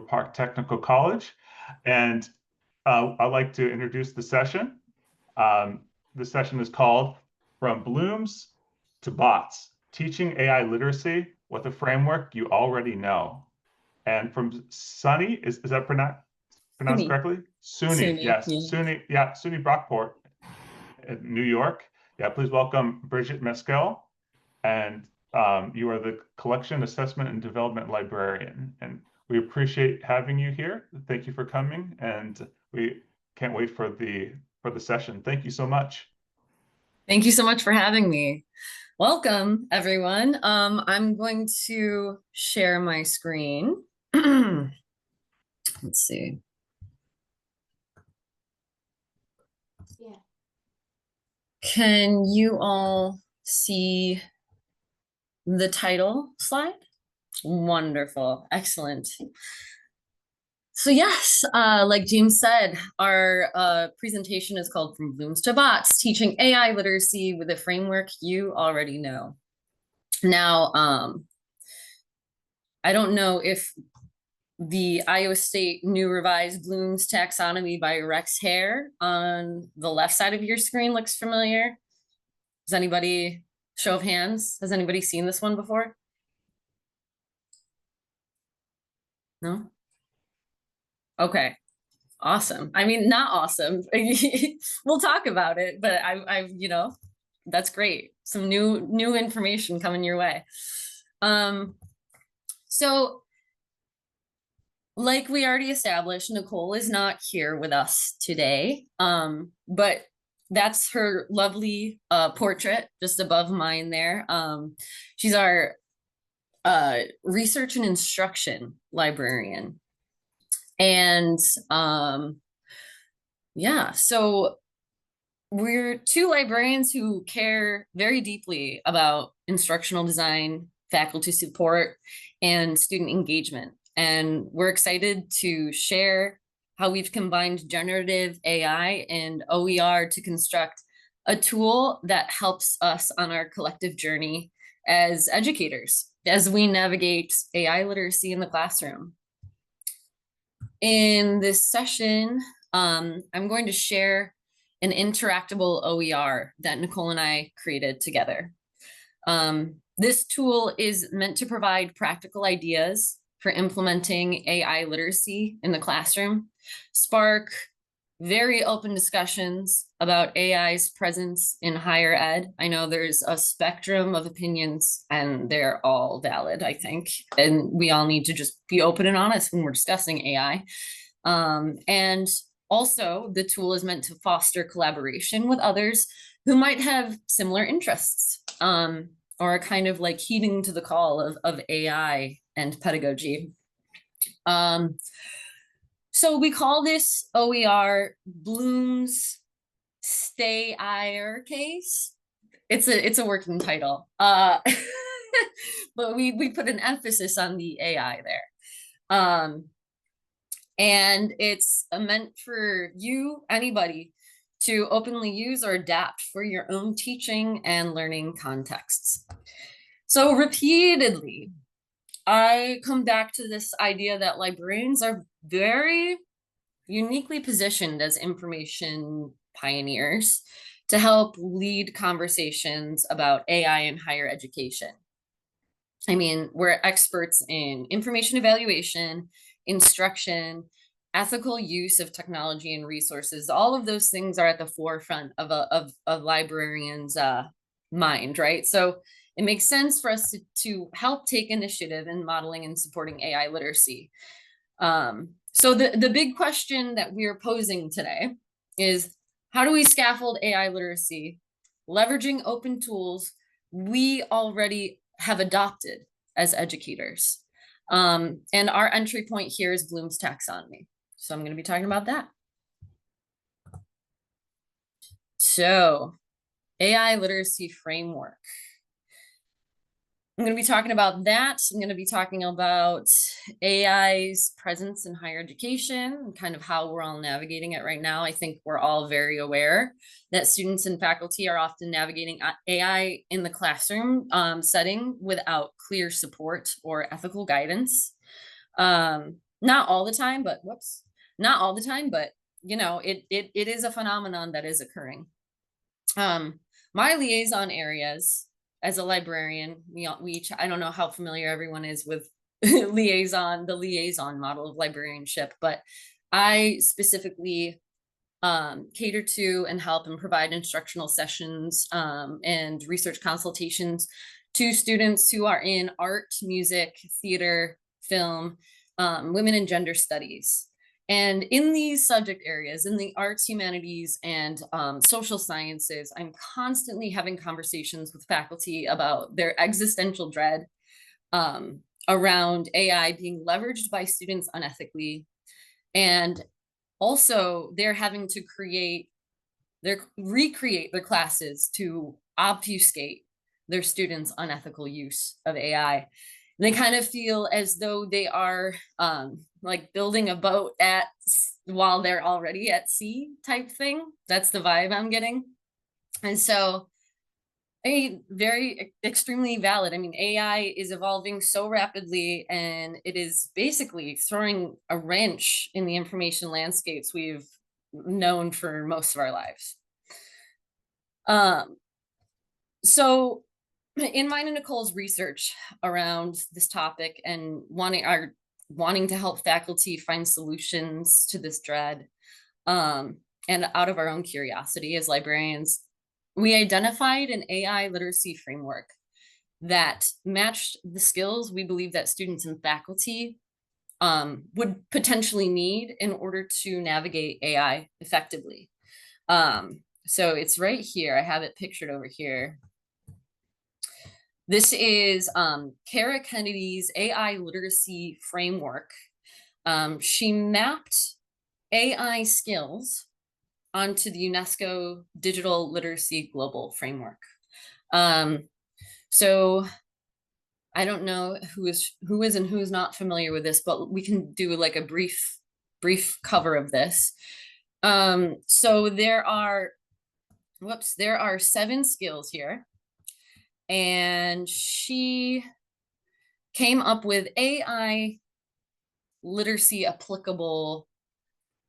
Park Technical College. And I'd like to introduce the session. The session is called From Blooms to Bots, Teaching AI Literacy with a Framework You Already Know. And from SUNY, is that pronounced SUNY. correctly? SUNY, SUNY, yes. yeah. SUNY Brockport in New York. Yeah, please welcome Brigette Meskell. And you are the Collection, Assessment, and Development Librarian. And we appreciate having you here. Thank you for coming. And we can't wait for the session. Thank you so much. Thank you so much for having me. Welcome, everyone. I'm going to share my screen. Let's see. Yeah. Can you all see the title slide? Wonderful. Excellent. So yes, like James said, our presentation is called From Blooms to Bots, Teaching AI Literacy with a Framework You Already Know. Now, I don't know if the Iowa State New Revised Bloom's Taxonomy by Rex Hare on the left side of your screen looks familiar. Does anybody, show of hands, has anybody seen this one before? No? Okay, awesome. I mean, not awesome. We'll talk about it, but I've, you know, that's great. Some new information coming your way. So like we already established, Nicole is not here with us today, but that's her lovely portrait just above mine there. She's our research and instruction librarian. And yeah, so we're two librarians who care very deeply about instructional design, faculty support, and student engagement. And we're excited to share how we've combined generative AI and OER to construct a tool that helps us on our collective journey as educators, as we navigate AI literacy in the classroom. In this session, I'm going to share an interactable OER that Nicole and I created together. This tool is meant to provide practical ideas for implementing AI literacy in the classroom, spark very open discussions about AI's presence in higher ed. I know there's a spectrum of opinions and they're all valid, I think. And we all need to just be open and honest when we're discussing AI. And also the tool is meant to foster collaboration with others who might have similar interests, or kind of like heeding to the call of AI and pedagogy. So we call this OER Bloom's Stay-IR case. It's a working title, but we put an emphasis on the AI there. And it's meant for you, anybody, to openly use or adapt for your own teaching and learning contexts. So repeatedly, I come back to this idea that librarians are very uniquely positioned as information pioneers to help lead conversations about AI in higher education. I mean, we're experts in information evaluation, instruction, ethical use of technology and resources. All of those things are at the forefront of a librarian's mind, right? So it makes sense for us to help take initiative in modeling and supporting AI literacy. So the big question that we are posing today is, how do we scaffold AI literacy, leveraging open tools we already have adopted as educators? And our entry point here is Bloom's taxonomy. So I'm going to be talking about that. So AI literacy framework. I'm going to be talking about that. I'm going to be talking about AI's presence in higher education and kind of how we're all navigating it right now. I think we're all very aware that students and faculty are often navigating AI in the classroom setting without clear support or ethical guidance. Not all the time, but whoops, not all the time, but you know, it is a phenomenon that is occurring. My liaison areas as a librarian, we each, I don't know how familiar everyone is with the liaison model of librarianship, but I specifically cater to and help and provide instructional sessions and research consultations to students who are in art, music, theater, film, women and gender studies. And in these subject areas, in the arts, humanities, and social sciences, I'm constantly having conversations with faculty about their existential dread around AI being leveraged by students unethically. And also, they're having to recreate their classes to obfuscate their students' unethical use of AI. And they kind of feel as though they are like building a boat while they're already at sea type thing. That's the vibe I'm getting. And so very extremely valid. I mean, AI is evolving so rapidly, and it is basically throwing a wrench in the information landscapes we've known for most of our lives. So in mine and Nicole's research around this topic and wanting to help faculty find solutions to this dread, and out of our own curiosity as librarians, we identified an AI literacy framework that matched the skills we believe that students and faculty would potentially need in order to navigate AI effectively. So it's right here. I have it pictured over here. This is Kara Kennedy's AI literacy framework. She mapped AI skills onto the UNESCO Digital Literacy Global Framework. So I don't know who is and who is not familiar with this, but we can do like a brief cover of this. So there are 7 skills here, and she came up with AI literacy applicable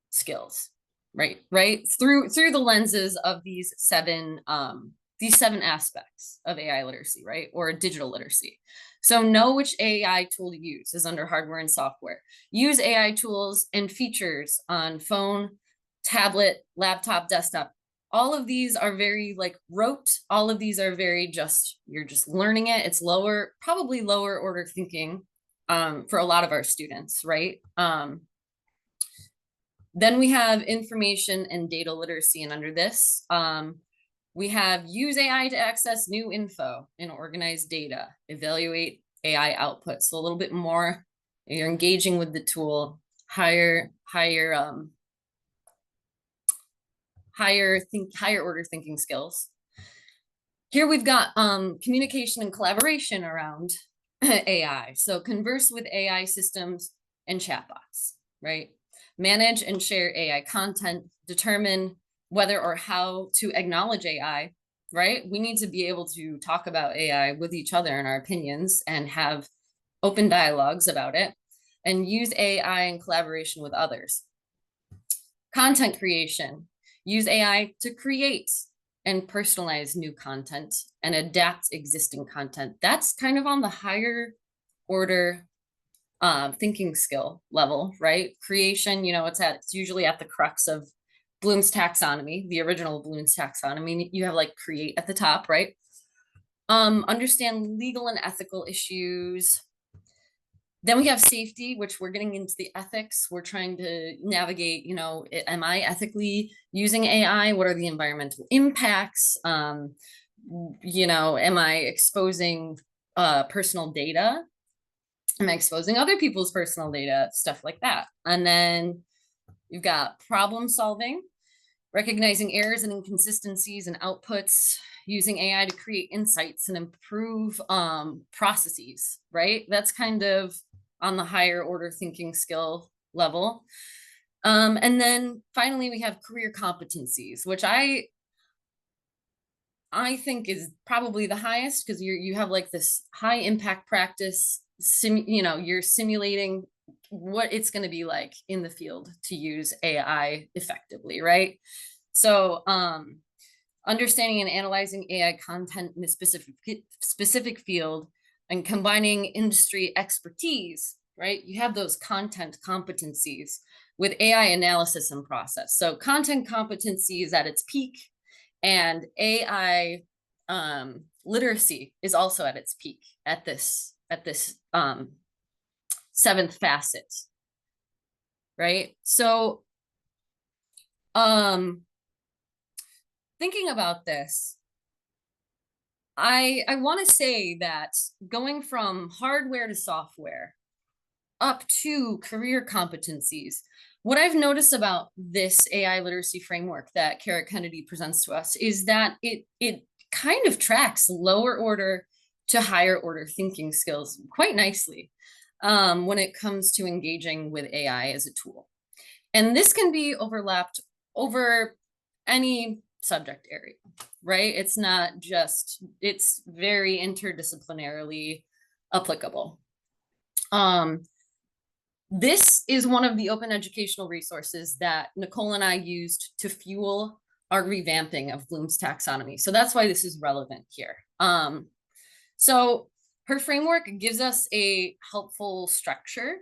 skills, right through the lenses of these 7 aspects of AI literacy, right, or digital literacy. So know which AI tool to use is under hardware and software. Use AI tools and features on phone, tablet, laptop, desktop. All of these are very like rote. All of these are very you're just learning it. It's probably lower order thinking for a lot of our students, right? Then we have information and data literacy, and under this, we have use AI to access new info and organize data, evaluate AI output. So a little bit more, you're engaging with the tool, higher order thinking skills. Here we've got communication and collaboration around AI. So converse with AI systems and chatbots, right? Manage and share AI content, determine whether or how to acknowledge AI, right? We need to be able to talk about AI with each other in our opinions and have open dialogues about it, and use AI in collaboration with others. Content creation, use AI to create and personalize new content and adapt existing content. That's kind of on the higher order thinking skill level, right? Creation, it's usually at the crux of Bloom's taxonomy, the original Bloom's taxonomy. You have like create at the top, right? Understand legal and ethical issues. Then we have safety, which we're getting into the ethics. We're trying to navigate, am I ethically using AI? What are the environmental impacts? Am I exposing personal data? Am I exposing other people's personal data? Stuff like that. And then you've got problem solving, recognizing errors and inconsistencies and outputs, using AI to create insights and improve processes, right? That's kind of on the higher order thinking skill level. And then finally, we have career competencies, which I think is probably the highest, because you have like this high impact practice, you're simulating what it's going to be like in the field to use AI effectively, right? So understanding and analyzing AI content in a specific field and combining industry expertise, right? You have those content competencies with AI analysis and process. So content competency is at its peak, and AI literacy is also at its peak at this seventh facet, right? So thinking about this, I want to say that going from hardware to software up to career competencies, what I've noticed about this AI literacy framework that Kara Kennedy presents to us is that it kind of tracks lower order to higher order thinking skills quite nicely when it comes to engaging with AI as a tool. And this can be overlapped over any subject area, right? It's not just, it's very interdisciplinarily applicable. This is one of the open educational resources that Nicole and I used to fuel our revamping of Bloom's taxonomy. So that's why this is relevant here. So her framework gives us a helpful structure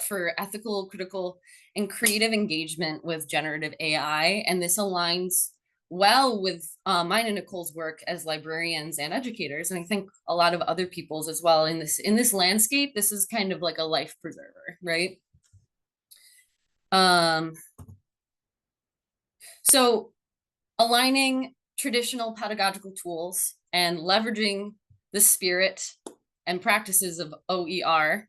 for ethical, critical, and creative engagement with generative AI. And this aligns well with mine and Nicole's work as librarians and educators, and I think a lot of other people's as well in this landscape. This is kind of like a life preserver, right? So aligning traditional pedagogical tools and leveraging the spirit and practices of OER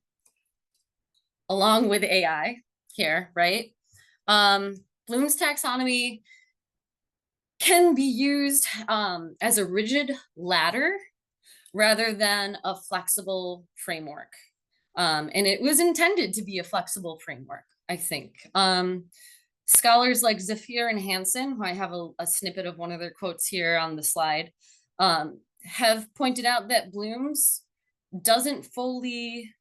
along with AI here, right? Bloom's taxonomy can be used as a rigid ladder rather than a flexible framework. And it was intended to be a flexible framework, I think. Scholars like Zafir and Hansen, who I have a snippet of one of their quotes here on the slide, have pointed out that Bloom's doesn't fully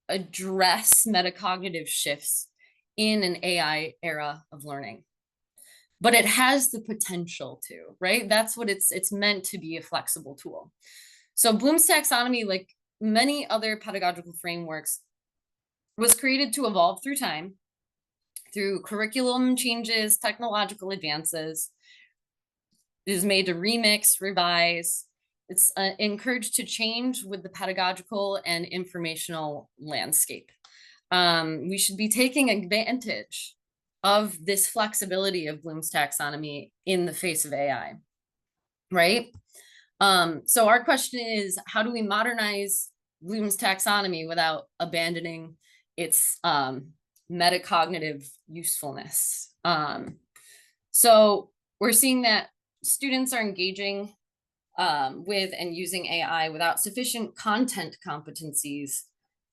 address metacognitive shifts in an AI era of learning, but it has the potential to, right? That's what it's meant to be, a flexible tool. So Bloom's taxonomy, like many other pedagogical frameworks, was created to evolve through time, through curriculum changes, technological advances. It is made to remix, revise. It's encouraged to change with the pedagogical and informational landscape. We should be taking advantage of this flexibility of Bloom's taxonomy in the face of AI, right? So our question is, how do we modernize Bloom's taxonomy without abandoning its metacognitive usefulness? So we're seeing that students are engaging with and using AI without sufficient content competencies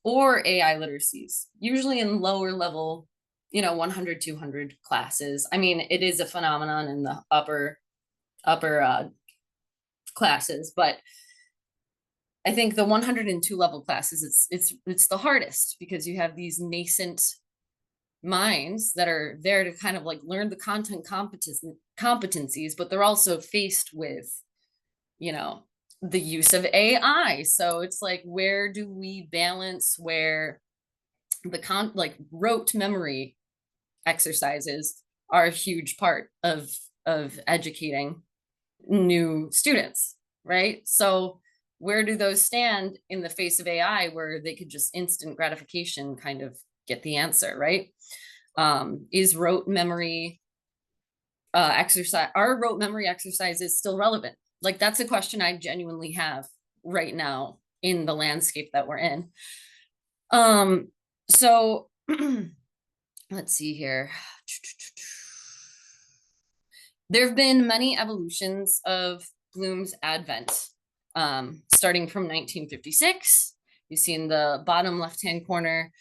or AI literacies, usually in lower level, 100, 200 classes. I mean, it is a phenomenon in the upper classes, but I think the 102 level classes, it's the hardest because you have these nascent minds that are there to kind of like learn the content competencies, but they're also faced with, the use of AI. So it's like, where do we balance where the rote memory exercises are a huge part of educating new students, right? So where do those stand in the face of AI, where they could just instant gratification kind of get the answer, right? Is rote memory exercise, are rote memory exercises still relevant? Like, that's a question I genuinely have right now in the landscape that we're in. So let's see here. There have been many evolutions of Bloom's advent, starting from 1956. You see in the bottom left-hand corner,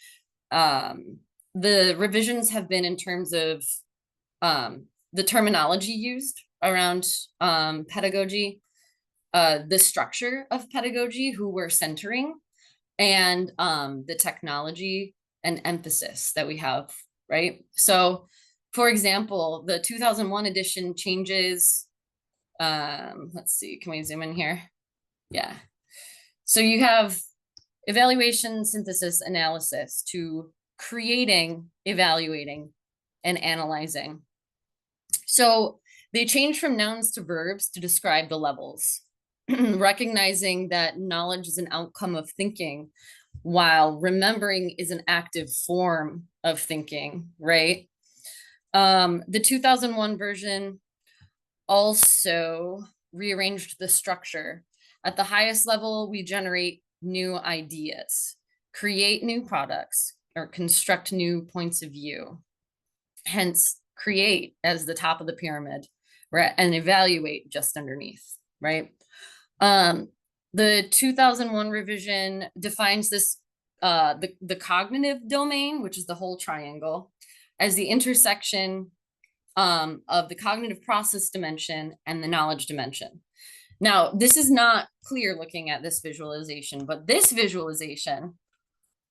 the revisions have been in terms of the terminology used around pedagogy, the structure of pedagogy, who we're centering, and the technology and emphasis that we have, right? So for example, the 2001 edition changes, let's see, can we zoom in here? Yeah. So you have evaluation, synthesis, analysis to creating, evaluating, and analyzing. So they change from nouns to verbs to describe the levels, recognizing that knowledge is an outcome of thinking, while remembering is an active form of thinking, right? The 2001 version also rearranged the structure. At the highest level, we generate new ideas, create new products, or construct new points of view. Hence, create as the top of the pyramid, right? And evaluate just underneath, right? The 2001 revision defines this, the cognitive domain, which is the whole triangle, as the intersection of the cognitive process dimension and the knowledge dimension. Now, this is not clear looking at this visualization, but this visualization,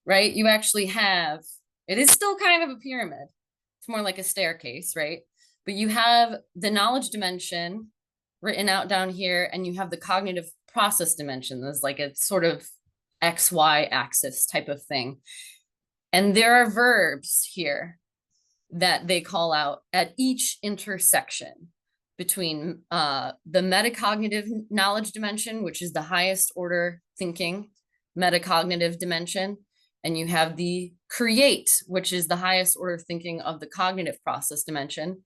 right, you actually have, it is still kind of a pyramid. It's more like a staircase, right? But you have the knowledge dimension written out down here, and you have the cognitive process dimension. There's like a sort of XY axis type of thing. And there are verbs here that they call out at each intersection between the metacognitive knowledge dimension, which is the highest order thinking metacognitive dimension, and you have the create, which is the highest order thinking of the cognitive process dimension,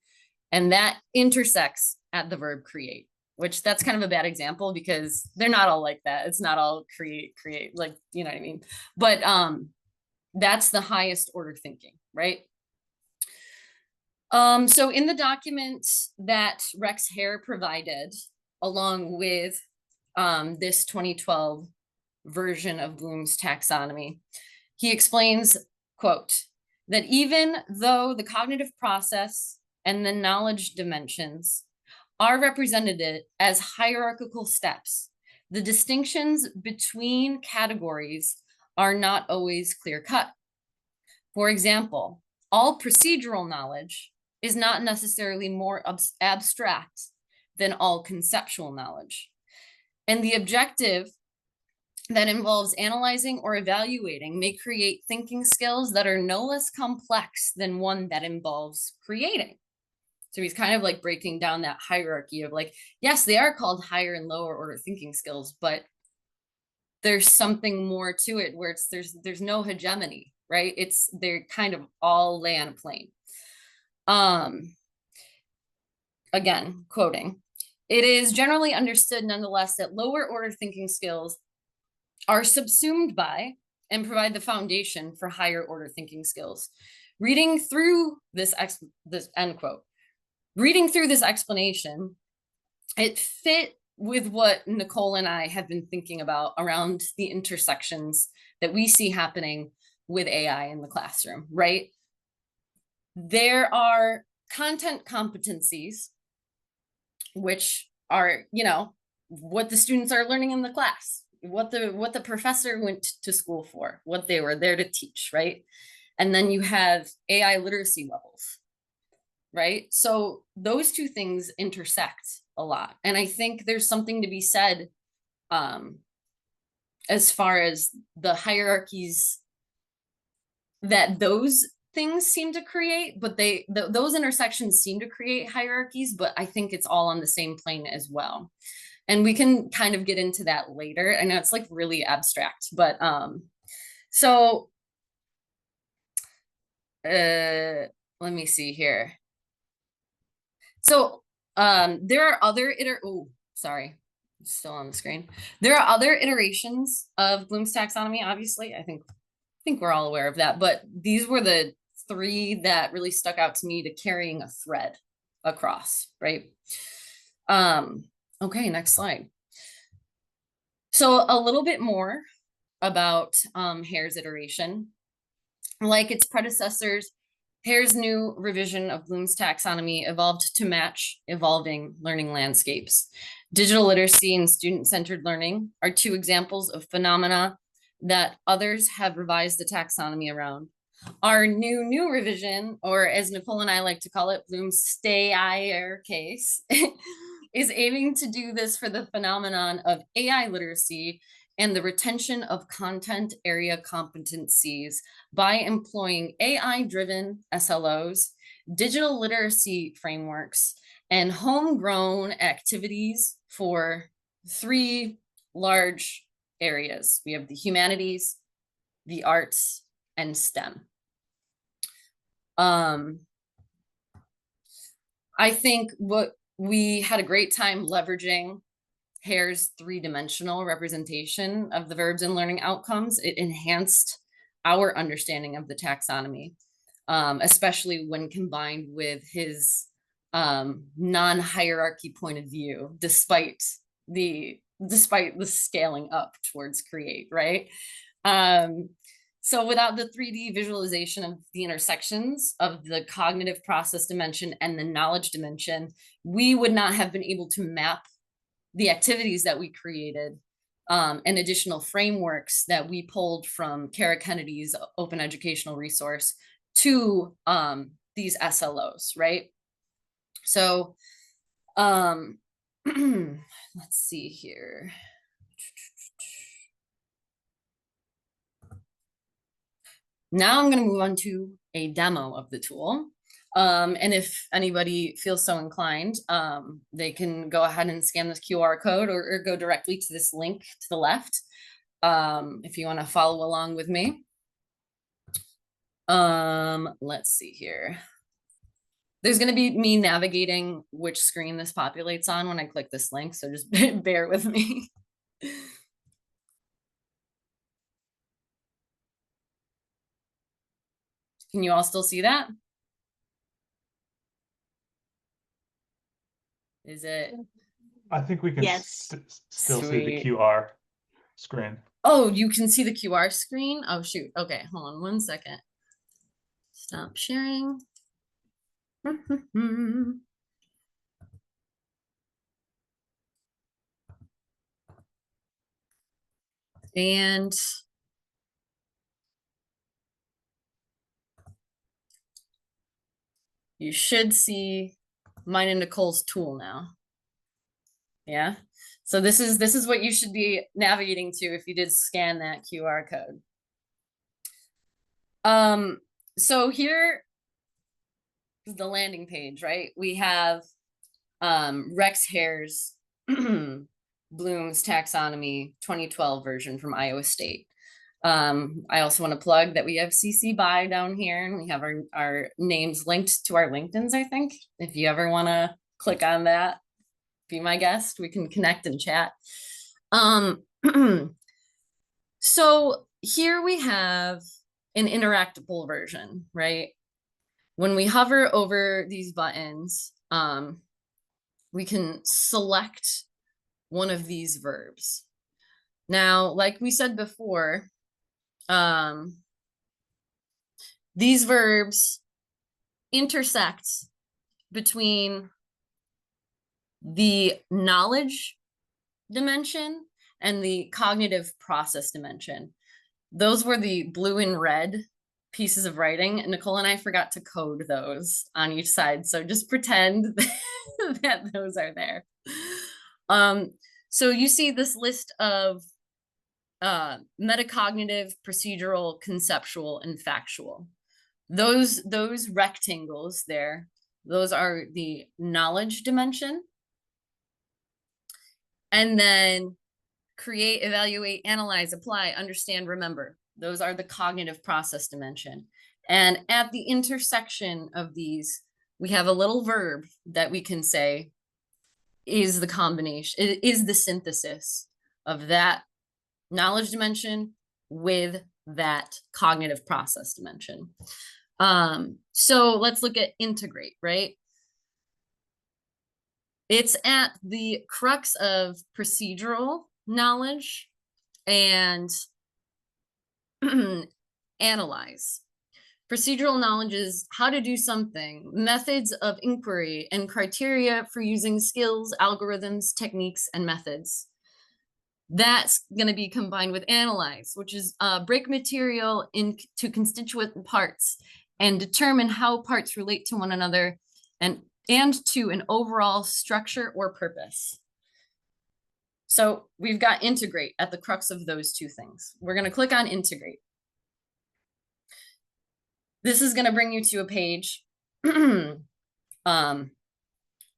and that intersects at the verb create, which that's kind of a bad example because they're not all like that. It's not all create, like, you know what I mean? But that's the highest order thinking, right? So in the document that Rex Hare provided, along with this 2012 version of Bloom's taxonomy, he explains, quote, that even though the cognitive process and the knowledge dimensions are represented as hierarchical steps, the distinctions between categories are not always clear-cut. For example, all procedural knowledge is not necessarily more abstract than all conceptual knowledge. And the objective that involves analyzing or evaluating may create thinking skills that are no less complex than one that involves creating. So he's kind of like breaking down that hierarchy of like, yes, they are called higher and lower order thinking skills, but there's something more to it where it's there's no hegemony, right? They're kind of all lay on a plane. Again, quoting, it is generally understood nonetheless that lower order thinking skills are subsumed by and provide the foundation for higher order thinking skills. Reading through this end quote, reading through this explanation, it fit with what Nicole and I have been thinking about around the intersections that we see happening with AI in the classroom, right? There are content competencies, which are, you know, what the students are learning in the class, what the professor went to school for, what they were there to teach, right? And then you have AI literacy levels, right? So those two things intersect a lot. And I think there's something to be said as far as the hierarchies that those things seem to create, but those intersections seem to create hierarchies, but I think it's all on the same plane as well. And we can kind of get into that later. I know it's like really abstract, but so let me see here. So there are other sorry, still on the screen. There are other iterations of Bloom's taxonomy, obviously. I think we're all aware of that, but these were the three that really stuck out to me to carrying a thread across, right? Okay, next slide. So a little bit more about Hare's iteration. Like its predecessors, Hare's new revision of Bloom's taxonomy evolved to match evolving learning landscapes. Digital literacy and student-centered learning are two examples of phenomena that others have revised the taxonomy around. Our new revision, or as Nicole and I like to call it, Bloom's stay-ire case, is aiming to do this for the phenomenon of AI literacy and the retention of content area competencies by employing AI-driven SLOs, digital literacy frameworks, and homegrown activities for 3 large areas. We have the humanities, the arts, and STEM. I think what we had a great time leveraging Hare's 3-dimensional representation of the verbs and learning outcomes. It enhanced our understanding of the taxonomy, especially when combined with his non-hierarchy point of view, despite the scaling up towards create, right? So without the 3D visualization of the intersections of the cognitive process dimension and the knowledge dimension, we would not have been able to map the activities that we created and additional frameworks that we pulled from Kara Kennedy's open educational resource to these SLOs, right? So let's see here. Now I'm going to move on to a demo of the tool. And if anybody feels so inclined, they can go ahead and scan this QR code or go directly to this link to the left if you want to follow along with me. Let's see here. There's going to be me navigating which screen this populates on when I click this link, so just bear with me. Can you all still see that? Is it? I think we can Yes. still see the Sweet. QR screen. Oh, you can see the QR screen? Oh, shoot. Okay, hold on 1 second. Stop sharing. And you should see mine and Nicole's tool now. Yeah. So this is what you should be navigating to if you did scan that QR code. So here is the landing page, right? We have Rex Hare's Bloom's Taxonomy 2012 version from Iowa State. I also want to plug that we have CC BY down here, and we have our names linked to our LinkedIns, I think. If you ever want to click on that, be my guest, we can connect and chat. So here we have an interactable version, right? When we hover over these buttons, we can select one of these verbs. Now, like we said before, these verbs intersect between the knowledge dimension and the cognitive process dimension. Those were the blue and red pieces of writing. Nicole and I forgot to code those on each side, so just pretend that those are there. So you see this list of metacognitive, procedural, conceptual, and factual. Those rectangles there, those are the knowledge dimension. And then create, evaluate, analyze, apply, understand, remember. Those are the cognitive process dimension. And at the intersection of these, we have a little verb that we can say is the combination, it is the synthesis of that knowledge dimension with that cognitive process dimension. So let's look at integrate, right? It's at the crux of procedural knowledge and analyze. Procedural knowledge is how to do something, methods of inquiry, and criteria for using skills, algorithms, techniques, and methods. That's going to be combined with analyze, which is break material into constituent parts and determine how parts relate to one another and to an overall structure or purpose. So we've got integrate at the crux of those two things. We're going to click on integrate. This is going to bring you to a page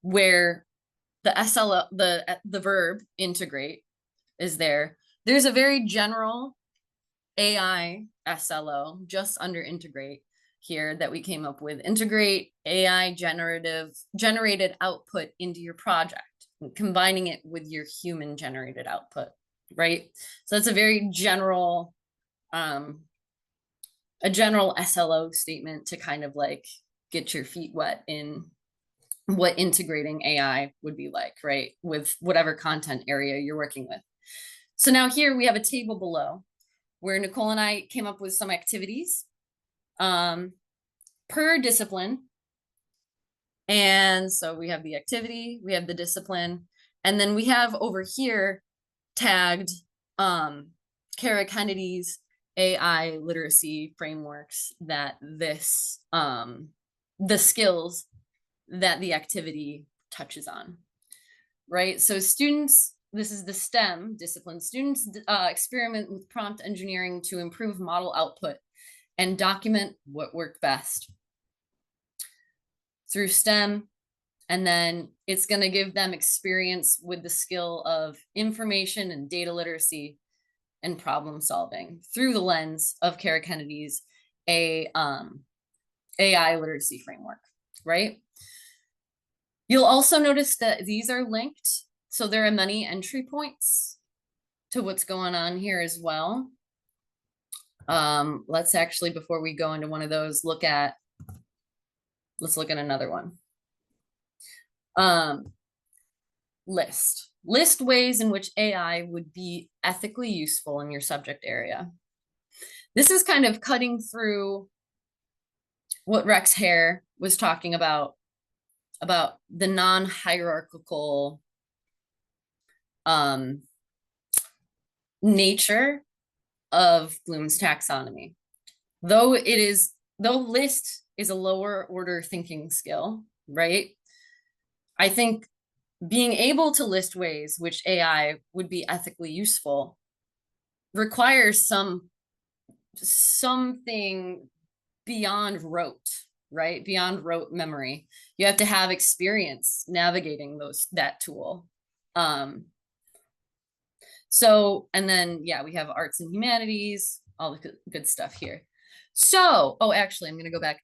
where the SLO, the verb integrate is there. There's a very general AI SLO just under integrate here that we came up with. Integrate AI generated output into your project, combining it with your human generated output, right? So it's a very general, a general SLO statement to kind of like get your feet wet in what integrating AI would be like, right? With whatever content area you're working with. So now here we have a table below where Nicole and I came up with some activities per discipline. And so we have the activity, we have the discipline, and then we have over here tagged Kara Kennedy's AI literacy frameworks that this, the skills that the activity touches on, right? So students, this is the STEM discipline. Students experiment with prompt engineering to improve model output and document what worked best through STEM. And then it's going to give them experience with the skill of information and data literacy and problem solving through the lens of Kara Kennedy's AI literacy framework, right? You'll also notice that these are linked. So there are many entry points to what's going on here as well. Let's actually, before we go into one of those, let's look at another one. List ways in which AI would be ethically useful in your subject area. This is kind of cutting through what Rex Hare was talking about the non-hierarchical nature of Bloom's taxonomy. Though list is a lower order thinking skill, right? I think being able to list ways which AI would be ethically useful requires something beyond rote, right? Beyond rote memory. You have to have experience navigating that tool. So, and then, yeah, we have arts and humanities, all the good stuff here. So, oh, actually, I'm going to go back.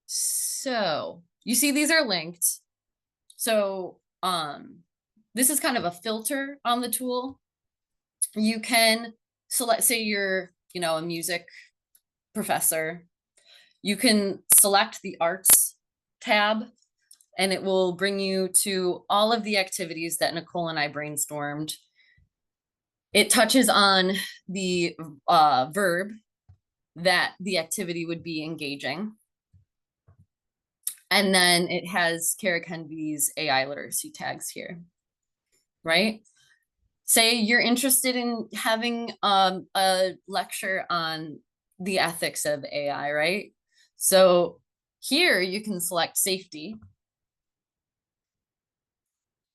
So you see, these are linked. So, this is kind of a filter on the tool. You can select, say you're, a music professor. You can select the arts tab and it will bring you to all of the activities that Nicole and I brainstormed. It touches on the verb that the activity would be engaging. And then it has Kara Kennedy's AI literacy tags here, right? Say you're interested in having a lecture on the ethics of AI, right? So here you can select safety.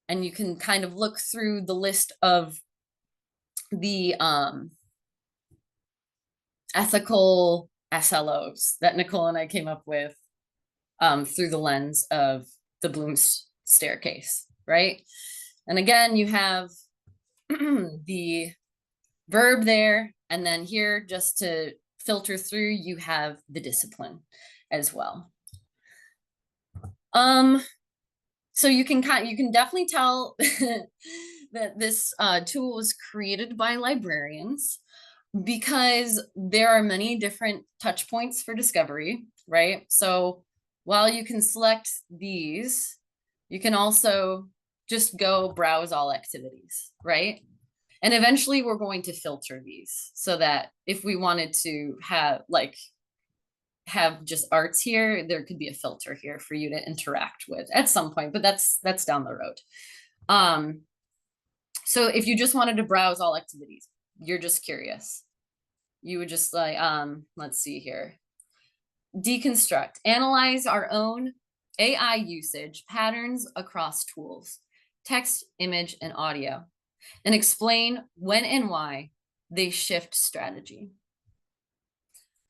And you can kind of look through the list of the ethical SLOs that Nicole and I came up with through the lens of the Bloom's staircase, right? And again, you have the verb there, and then here, just to filter through, you have the discipline as well. So you can definitely tell that this tool was created by librarians because there are many different touch points for discovery, right? So while you can select these, you can also just go browse all activities, right? And eventually we're going to filter these so that if we wanted to have just arts here, there could be a filter here for you to interact with at some point, but that's down the road. So if you just wanted to browse all activities, you're just curious, you would just like, let's see here. Deconstruct, analyze our own AI usage patterns across tools, text, image, and audio, and explain when and why they shift strategy.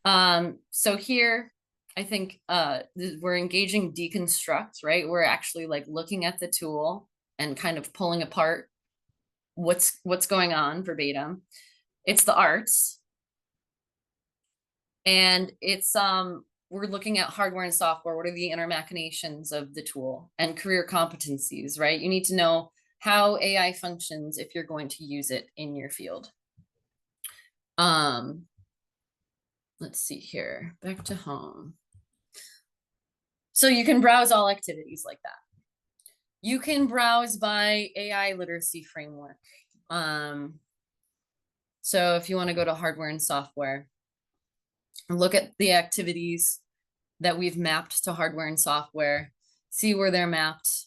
So here, I think we're engaging deconstruct, right? We're actually like looking at the tool and kind of pulling apart what's going on verbatim. It's the arts. And it's we're looking at hardware and software. What are the inner machinations of the tool, and career competencies, right? You need to know how AI functions if you're going to use it in your field. Let's see here, back to home. So you can browse all activities like that. You can browse by AI literacy framework. So if you want to go to hardware and software, look at the activities that we've mapped to hardware and software, see where they're mapped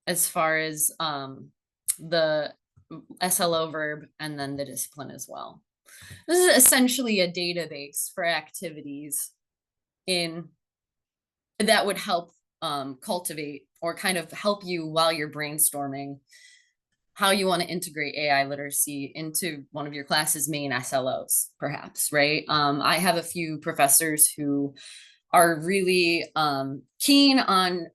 as far as the SLO verb and then the discipline as well. This is essentially a database for activities in that would help cultivate or kind of help you while you're brainstorming how you want to integrate AI literacy into one of your class's main SLOs, perhaps, right? I have a few professors who are really keen on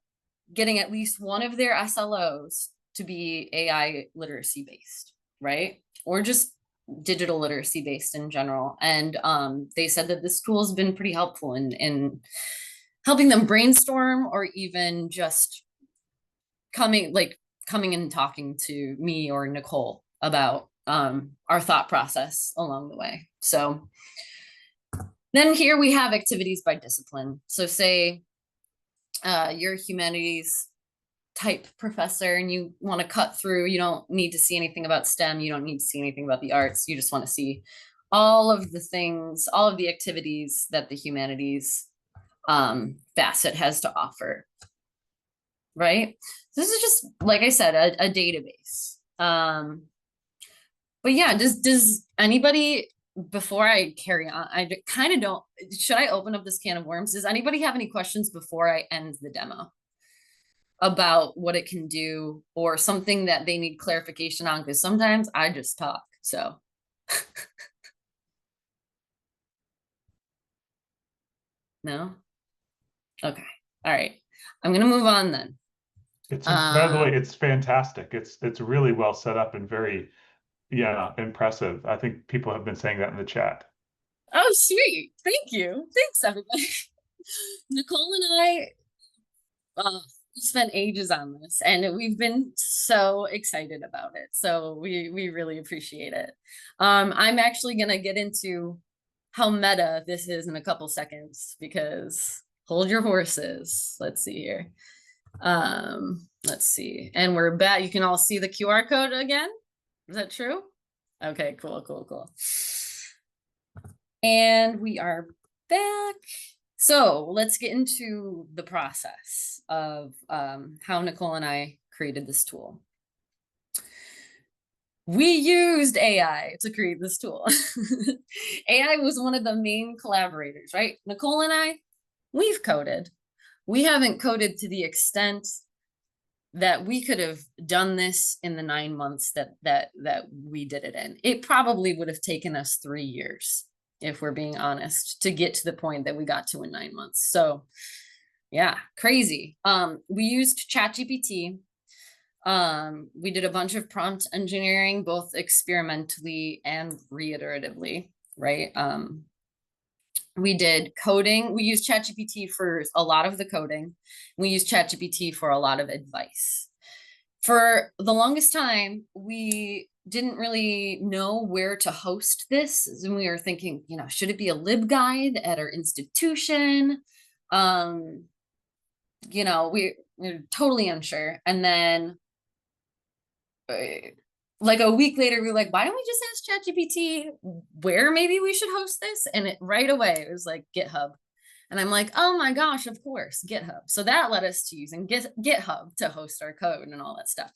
getting at least one of their SLOs to be AI literacy based, right? Or just digital literacy based in general. And they said that this tool has been pretty helpful in helping them brainstorm, or even just coming and talking to me or Nicole about our thought process along the way. So then here we have activities by discipline. So say you're a humanities type professor and you want to cut through, you don't need to see anything about STEM, you don't need to see anything about the arts, you just want to see all of the things, all of the activities that the humanities facet has to offer, right? This is just, like I said, a database. But yeah, does anybody, before I carry on, I kind of don't, should I open up this can of worms? Does anybody have any questions before I end the demo about what it can do, or something that they need clarification on? Because sometimes I just talk, so. No? Okay, all right. I'm gonna move on then. It's, by the way, it's fantastic. It's really well set up and very, yeah, impressive. I think people have been saying that in the chat. Oh, sweet. Thank you. Thanks, everybody. Nicole and I spent ages on this, and we've been so excited about it. So we really appreciate it. I'm actually gonna get into how meta this is in a couple seconds, because hold your horses. Let's see here. Let's see. And we're back. You can all see the QR code again. Is that true? Okay, cool. And we are back. So let's get into the process of how Nicole and I created this tool. We used AI to create this tool. AI was one of the main collaborators, right? Nicole and I, we've coded. We haven't coded to the extent that we could have done this in the 9 months that we did it in. It probably would have taken us 3 years, if we're being honest, to get to the point that we got to in 9 months. So yeah, crazy. We used ChatGPT. We did a bunch of prompt engineering, both experimentally and reiteratively, right? We did coding. We used ChatGPT for a lot of the coding. We used ChatGPT for a lot of advice. For the longest time, we didn't really know where to host this. And we were thinking, should it be a LibGuide at our institution? We're totally unsure. And then like a week later, we were like, why don't we just ask ChatGPT where maybe we should host this? And right away, it was like GitHub. And I'm like, oh my gosh, of course, GitHub. So that led us to using GitHub to host our code and all that stuff.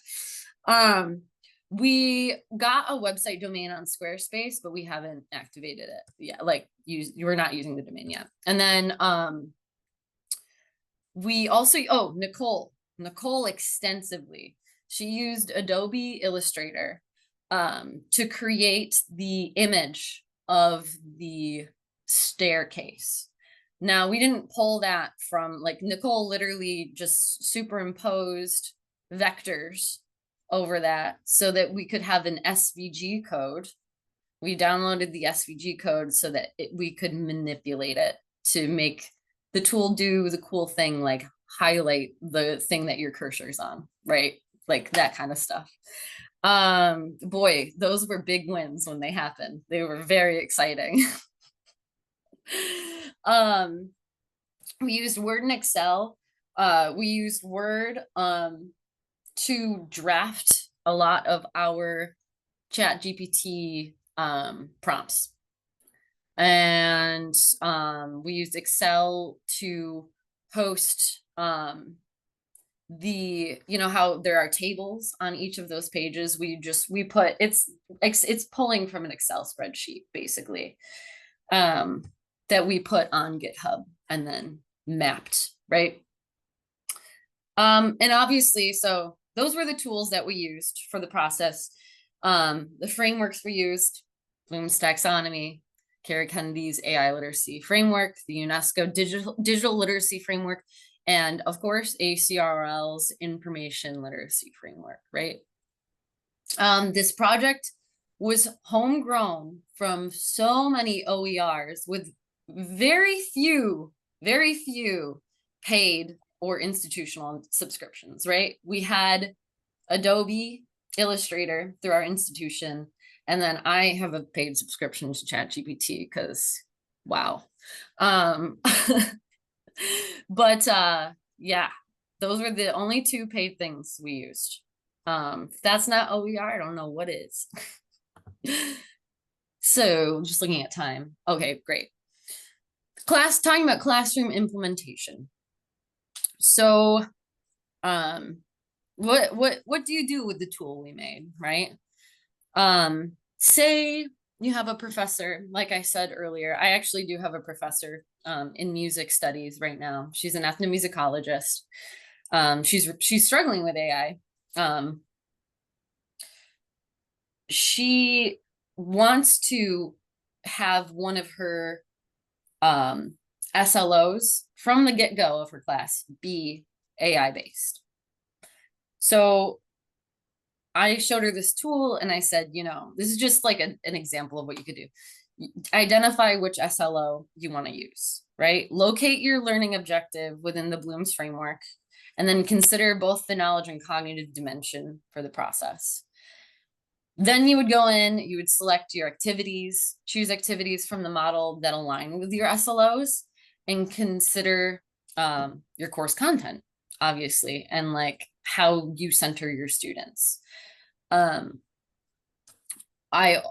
We got a website domain on Squarespace, but we haven't activated it yet. Like we're not using the domain yet. And then we also, oh, Nicole extensively. She used Adobe Illustrator to create the image of the staircase. Now, we didn't pull that from, like, Nicole literally just superimposed vectors over that so that we could have an SVG code. We downloaded the SVG code so that we could manipulate it to make the tool do the cool thing, like highlight the thing that your cursor's on, right? Like that kind of stuff. Boy, those were big wins when they happened. They were very exciting. We used Word and Excel. We used Word to draft a lot of our ChatGPT prompts. And we used Excel to host the, you know how there are tables on each of those pages. We put it's pulling from an Excel spreadsheet basically that we put on GitHub and then mapped, right? And obviously, so those were the tools that we used for the process. The frameworks we used: Bloom's taxonomy, Kara Kennedy's AI literacy framework, the UNESCO digital literacy framework, and of course, ACRL's information literacy framework, right? This project was homegrown from so many OERs with very few paid or institutional subscriptions, right? We had Adobe Illustrator through our institution, and then I have a paid subscription to ChatGPT because wow. But yeah, those were the only two paid things we used. If that's not OER, I don't know what is. So just looking at time. Okay, great. Talking about classroom implementation. So what do you do with the tool we made, right? Say you have a professor, like I said earlier, I actually do have a professor in music studies right now. She's an ethnomusicologist. She's struggling with AI. She wants to have one of her SLOs from the get-go of her class be AI based. So I showed her this tool and I said, you know, this is just like an example of what you could do. Identify which SLO you want to use, right? Locate your learning objective within the Bloom's framework, and then consider both the knowledge and cognitive dimension for the process. Then you would go in, you would select your activities, choose activities from the model that align with your SLOs, and consider your course content, obviously, and like how you center your students. I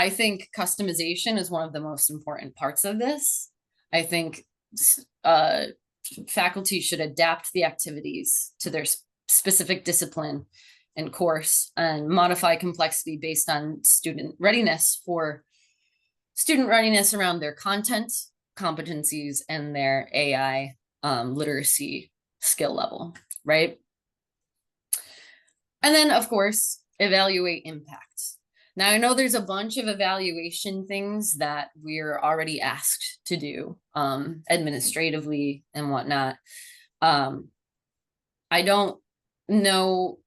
think customization is one of the most important parts of this. I think faculty should adapt the activities to their specific discipline and course, and modify complexity based on student readiness around their content, competencies, and their AI literacy skill level, right? And then, of course, evaluate impact. Now, I know there's a bunch of evaluation things that we're already asked to do administratively and whatnot. I don't know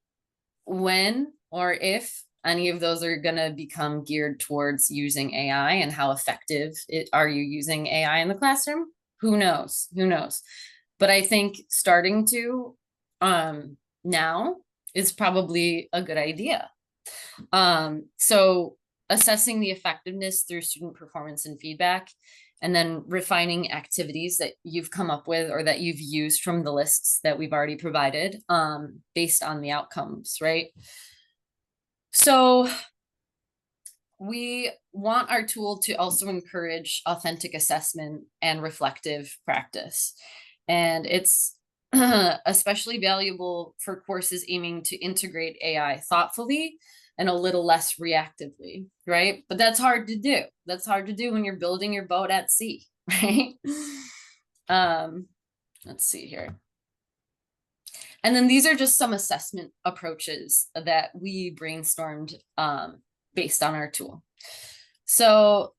when or if any of those are going to become geared towards using AI, and how effective are you using AI in the classroom? Who knows? Who knows? But I think starting to now is probably a good idea. So assessing the effectiveness through student performance and feedback, and then refining activities that you've come up with or that you've used from the lists that we've already provided based on the outcomes, right? So we want our tool to also encourage authentic assessment and reflective practice. And it's especially valuable for courses aiming to integrate AI thoughtfully, and a little less reactively, right? But that's hard to do. That's hard to do when you're building your boat at sea, right? Let's see here. And then these are just some assessment approaches that we brainstormed based on our tool. So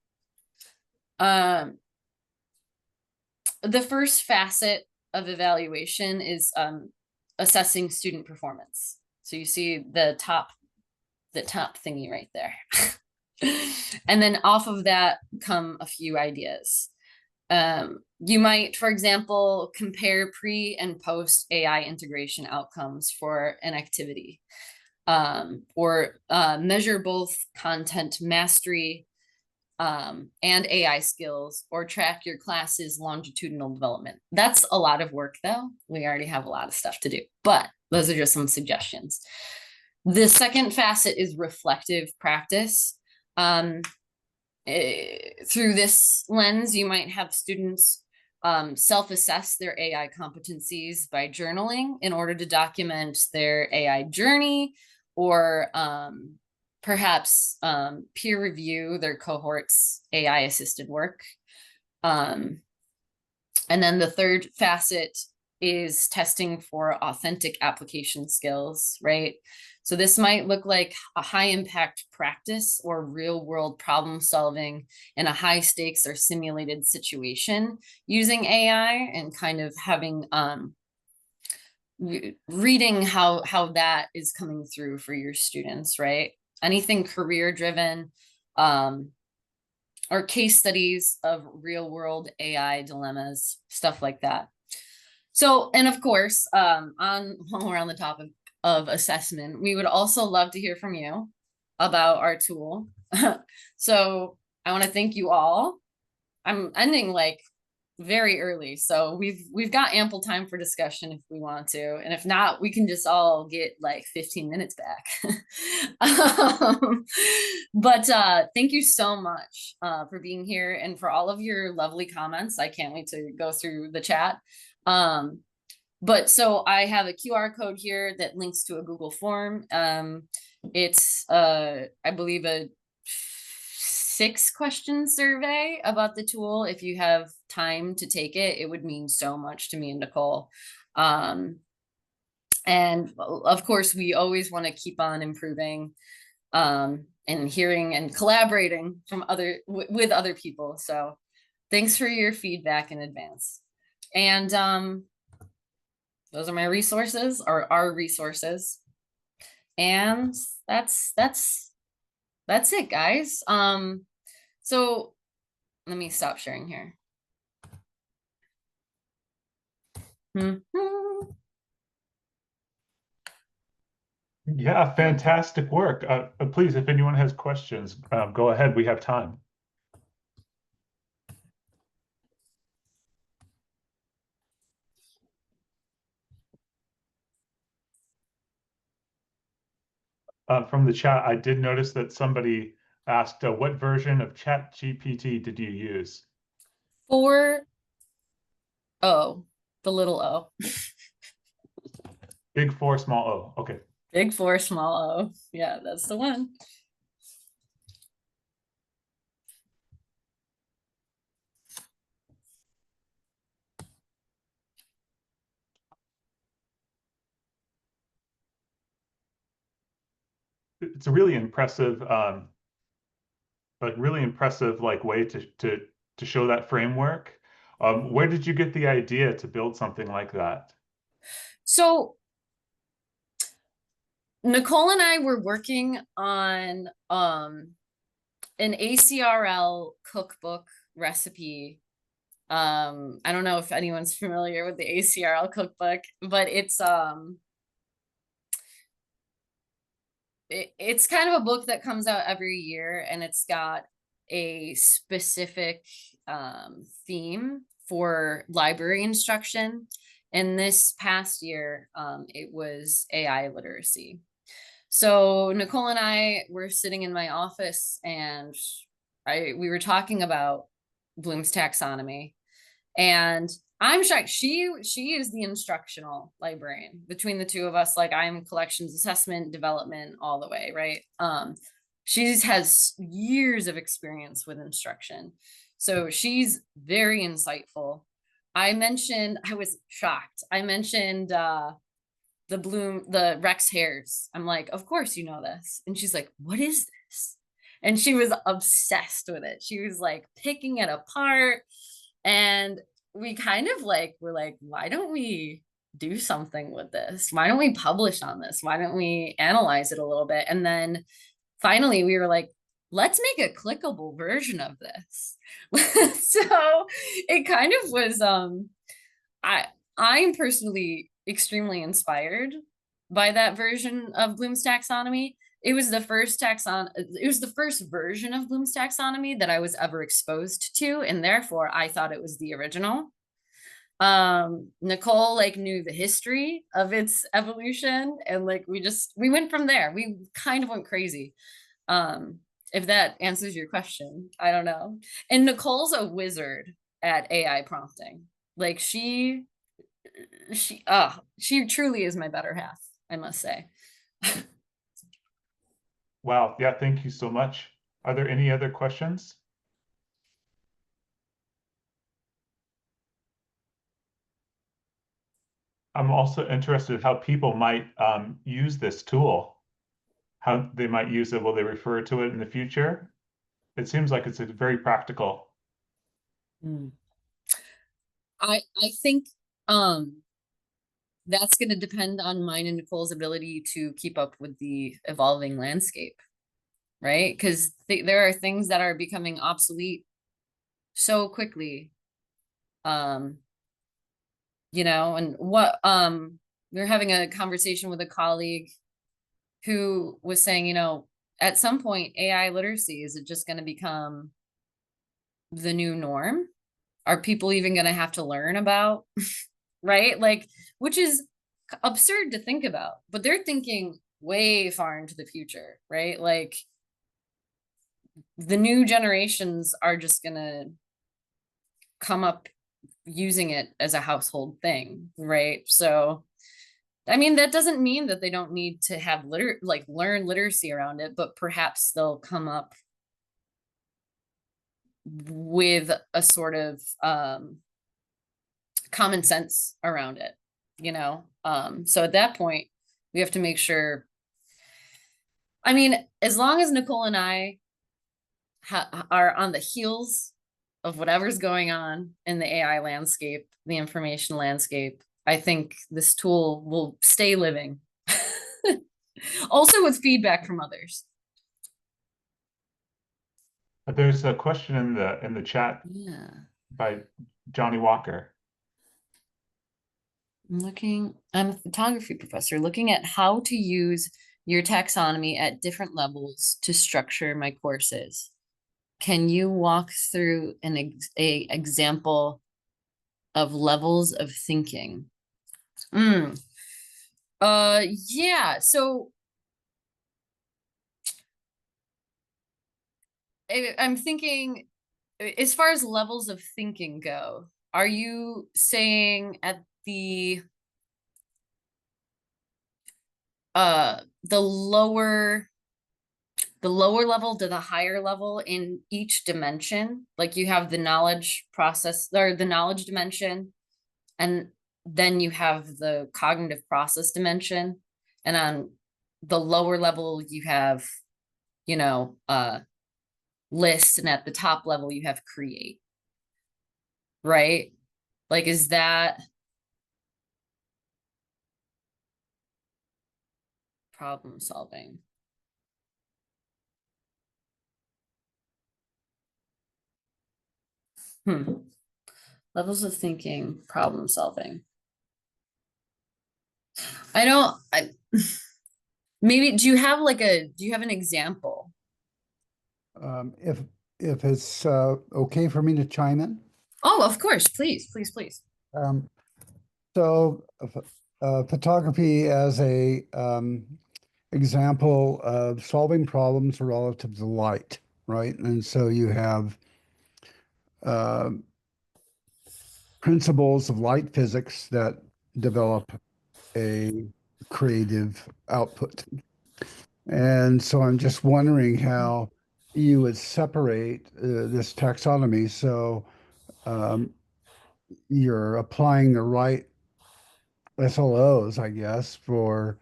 the first facet of evaluation is assessing student performance. So you see the top thingy right there. And then off of that come a few ideas. You might, for example, compare pre and post AI integration outcomes for an activity, or measure both content mastery and AI skills, or track your class's longitudinal development. That's a lot of work though. We already have a lot of stuff to do, but those are just some suggestions. The second facet is reflective practice. Through this lens, you might have students self-assess their AI competencies by journaling in order to document their AI journey, or perhaps peer review their cohort's AI assisted work. And then the third facet is testing for authentic application skills, right? So this might look like a high impact practice or real world problem solving in a high stakes or simulated situation using AI, and kind of having reading how that is coming through for your students, right? Anything career driven, or case studies of real world AI dilemmas, stuff like that. So, and of course, while we're on the topic of assessment, we would also love to hear from you about our tool. So I want to thank you all. I'm ending like very early, so we've got ample time for discussion if we want to, and if not, we can just all get like 15 minutes back. But thank you so much for being here and for all of your lovely comments. I can't wait to go through the chat. But so I have a QR code here that links to a Google form. It's I believe a 6-question survey about the tool. If you have time to take it, it would mean so much to me and Nicole. And of course, we always want to keep on improving and hearing and collaborating from with other people. So thanks for your feedback in advance. And those are my resources, or our resources. And that's it, guys. So let me stop sharing here. Yeah, fantastic work. Please, if anyone has questions, go ahead. We have time. From the chat, I did notice that somebody asked, what version of ChatGPT did you use? 4O, the little O. Big 4, small O. Okay. Big 4, small O. Yeah, that's the one. It's a really impressive, like way to show that framework. Where did you get the idea to build something like that? So Nicole and I were working on an ACRL cookbook recipe. I don't know if anyone's familiar with the ACRL cookbook, but it's it's kind of a book that comes out every year, and it's got a specific theme for library instruction. And this past year, it was AI literacy. So Nicole and I were sitting in my office, and we were talking about Bloom's taxonomy. And I'm shocked. She is the instructional librarian between the two of us. Like I'm collections assessment, development, all the way, right? She has years of experience with instruction. So she's very insightful. I was shocked. I mentioned the Rex hairs. I'm like, of course you know this. And she's like, what is this? And she was obsessed with it. She was like picking it apart. And we kind of like were like, why don't we do something with this? Why don't we publish on this? Why don't we analyze it a little bit? And then finally we were like, let's make a clickable version of this. So it kind of was I I'm personally extremely inspired by that version of Bloom's taxonomy. It was the first version of Bloom's taxonomy that I was ever exposed to, and therefore I thought it was the original. Nicole like knew the history of its evolution, and like we went from there. We kind of went crazy. If that answers your question, I don't know. And Nicole's a wizard at AI prompting. Like she truly is my better half, I must say. Wow. Yeah. Thank you so much. Are there any other questions? I'm also interested how people might use this tool, how they might use it. Will they refer to it in the future? It seems like it's a very practical. Mm. I think um that's going to depend on mine and Nicole's ability to keep up with the evolving landscape, right? Because there are things that are becoming obsolete so quickly. Um, and we were having a conversation with a colleague who was saying, at some point, AI literacy, is it just going to become the new norm? Are people even going to have to learn about, right? Like, which is absurd to think about, but they're thinking way far into the future, right? Like the new generations are just going to come up using it as a household thing, right? So, I mean, that doesn't mean that they don't need to have learn literacy around it, but perhaps they'll come up with a sort of common sense around it, so at that point we have to make sure, I mean, as long as Nicole and I are on the heels of whatever's going on in the AI landscape, the information landscape, I think this tool will stay living. Also with feedback from others. There's a question in the chat Yeah. by Johnny Walker. I'm a photography professor, looking at how to use your taxonomy at different levels to structure my courses. Can you walk through an example of levels of thinking? Yeah. So I'm thinking, as far as levels of thinking go, are you saying at the lower level to the higher level in each dimension? Like you have the knowledge process or the knowledge dimension, and then you have the cognitive process dimension, and on the lower level you have list, and at the top level you have create, right? Like, is that problem solving? Levels of thinking, problem solving. Maybe do you have an example? If it's okay for me to chime in. Oh, of course, please. So photography as a example of solving problems relative to light, right? And so you have principles of light physics that develop a creative output. And so I'm just wondering how you would separate this taxonomy so um, you're applying the right SLOs, I guess, for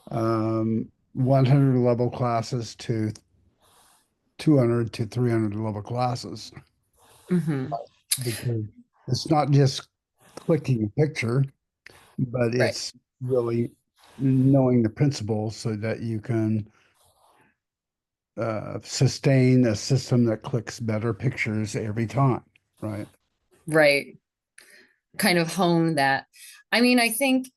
100 level classes to 200 to 300 level classes, Hmm. because it's not just clicking a picture, but Right. it's really knowing the principles so that you can sustain a system that clicks better pictures every time, right? Right. Kind of hone that. I mean, I think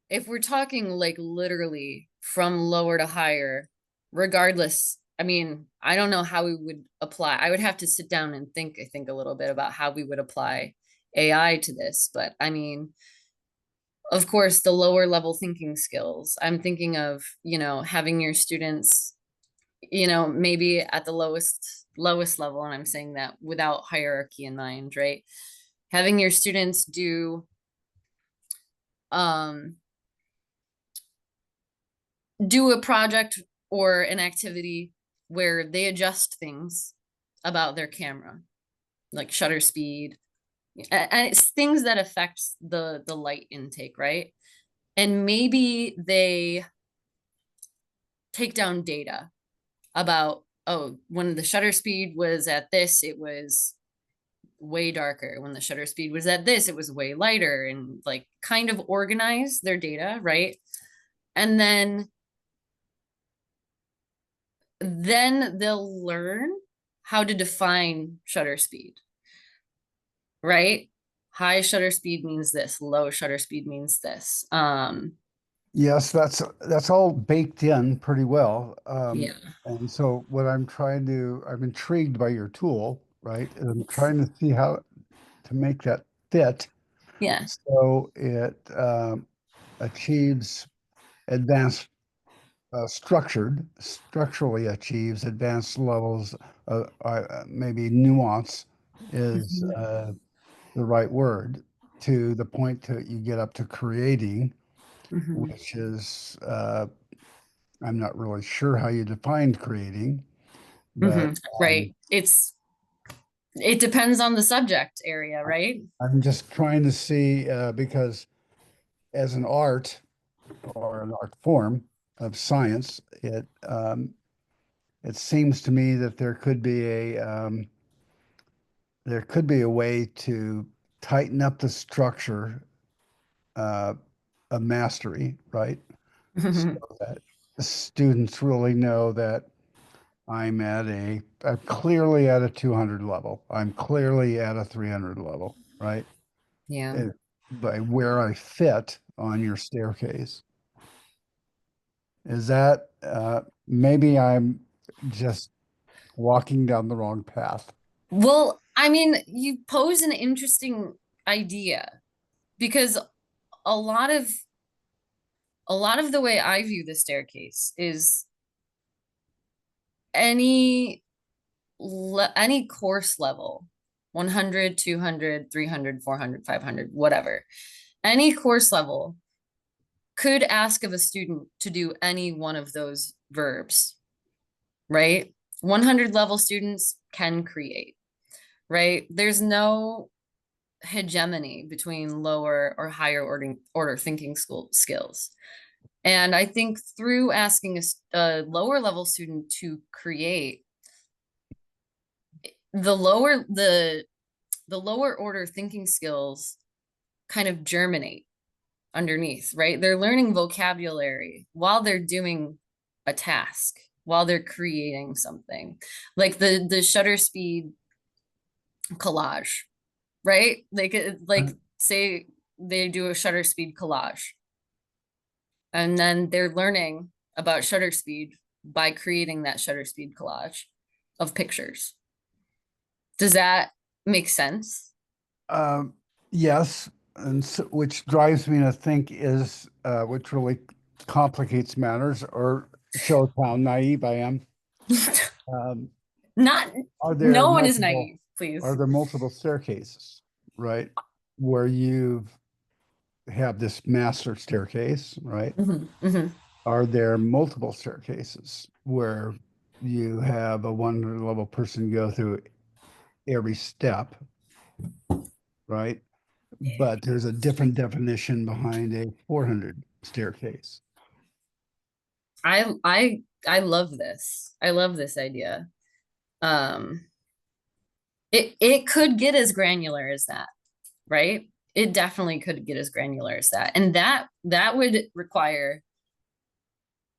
if we're talking like literally from lower to higher, regardless, I mean, I don't know how we would apply. I would have to sit down and think, I think a little bit about how we would apply AI to this. But I mean, of course, the lower level thinking skills. I'm thinking of, having your students, maybe at the lowest level, and I'm saying that without hierarchy in mind, right? Having your students um do a project or an activity where they adjust things about their camera, like shutter speed, and it's things that affect the light intake, right? And maybe they take down data about, oh, when the shutter speed was at this, it was way darker. When the shutter speed was at this, it was way lighter, and like kind of organize their data, right? And then they'll learn how to define shutter speed, right? High shutter speed means this, low shutter speed means this. Yes, that's all baked in pretty well. Yeah. And so what I'm intrigued by your tool, right? And I'm trying to see how to make that fit Yeah. so it achieves advanced, structurally achieves advanced levels. Maybe nuance is Mhm. the right word, to the point that you get up to creating, Mhm. which is I'm not really sure how you defined creating, but Right. It depends on the subject area, right? I'm just trying to see, because as an art or an art form of science, it seems to me that there could be a way to tighten up the structure uh, of mastery, right? So that the students really know that I'm clearly at a 200 level. I'm clearly at a 300 level, right? Yeah. Uh, by where I fit on your staircase. Is that maybe I'm just walking down the wrong path? Well, I mean, you pose an interesting idea because a lot of a lot of the way I view the staircase is any any course level, 100, 200, 300, 400, 500, whatever. Any course level could ask of a student to do any one of those verbs, right? 100 level students can create, right? There's no hegemony between lower or higher order thinking school skills. And I think through asking a lower level student to create, the lower the lower order thinking skills kind of germinate underneath, right? They're learning vocabulary while they're doing a task, while they're creating something. Like the shutter speed collage, right? Like say they do a shutter speed collage, and then they're learning about shutter speed by creating that shutter speed collage of pictures. Does that make sense? Um, yes, and so, which drives me to think is which really complicates matters or shows how naive I am. Um, Not, are there no one is multiple naive, please. are there multiple staircases? right? Where you have this master staircase, right? Mhm. Are there multiple staircases where you have a 100 level person go through every step, right? But there's a different definition behind a 400 staircase. I love this. I love this idea. Um, it could get as granular as that, right? It definitely could get as granular as that. And that would require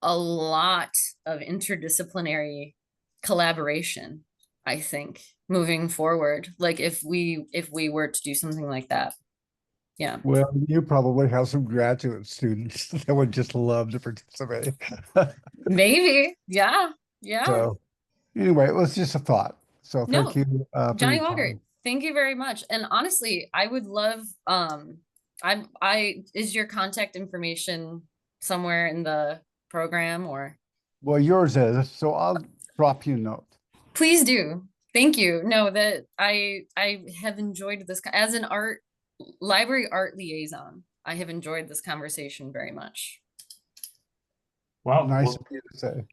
a lot of interdisciplinary collaboration, I think, moving forward. Like if we were to do something like that. Yeah. Well, you probably have some graduate students that would just love to participate. Maybe. Yeah. Yeah. So anyway, it was just a thought. So thank No, you for Johnny your Walker, time. thank you very much. And honestly, I would love I is your contact information somewhere in the program or Well, yours is, so I'll drop you a note. please do. Thank you. No, that I have enjoyed this as an library art liaison. I have enjoyed this conversation very much. Well, Nice of you to say.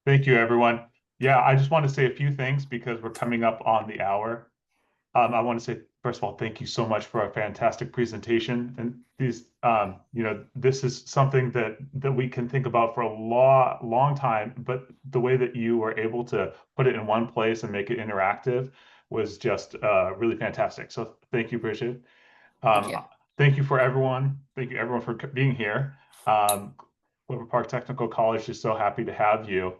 thank you, everyone. Yeah, I just want to say a few things because we're coming up on the hour. I want to say, first of all, thank you so much for a fantastic presentation. And these, this is something that we can think about for a long time, but the way that you were able to put it in one place and make it interactive was just really fantastic. So thank you, Bridget. Thank you. Thank you for everyone. Thank you everyone for being here. Clover Park Technical College is so happy to have you.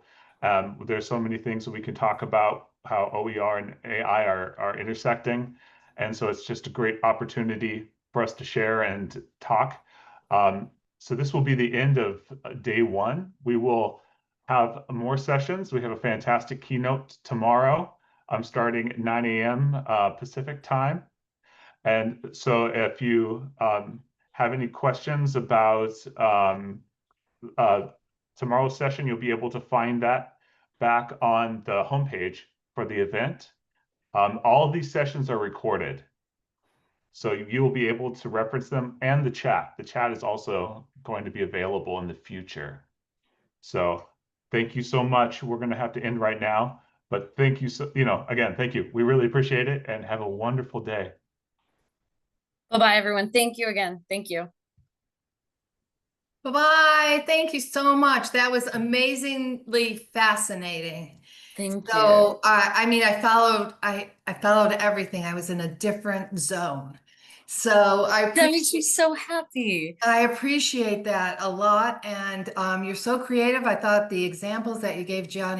There's so many things that we can talk about how OER and AI are intersecting. And so it's just a great opportunity for us to share and talk. So this will be the end of day one. We will have more sessions. We have a fantastic keynote tomorrow. I'm starting at 9 a.m. Pacific time. And so if you have any questions about tomorrow's session, you'll be able to find that back on the homepage for the event. All of these sessions are recorded, so you will be able to reference them, and the chat. The chat is also going to be available in the future. So thank you so much. We're going to have to end right now, but thank you so, again, thank you. We really appreciate it, and have a wonderful day. Bye-bye, everyone. Thank you again. Thank you. Bye-bye. Thank you so much. That was amazingly fascinating. Thank you. So, I mean, I followed everything. I was in a different zone. So That makes me so happy. I appreciate that a lot. And you're so creative. I thought the examples that you gave, Johnny,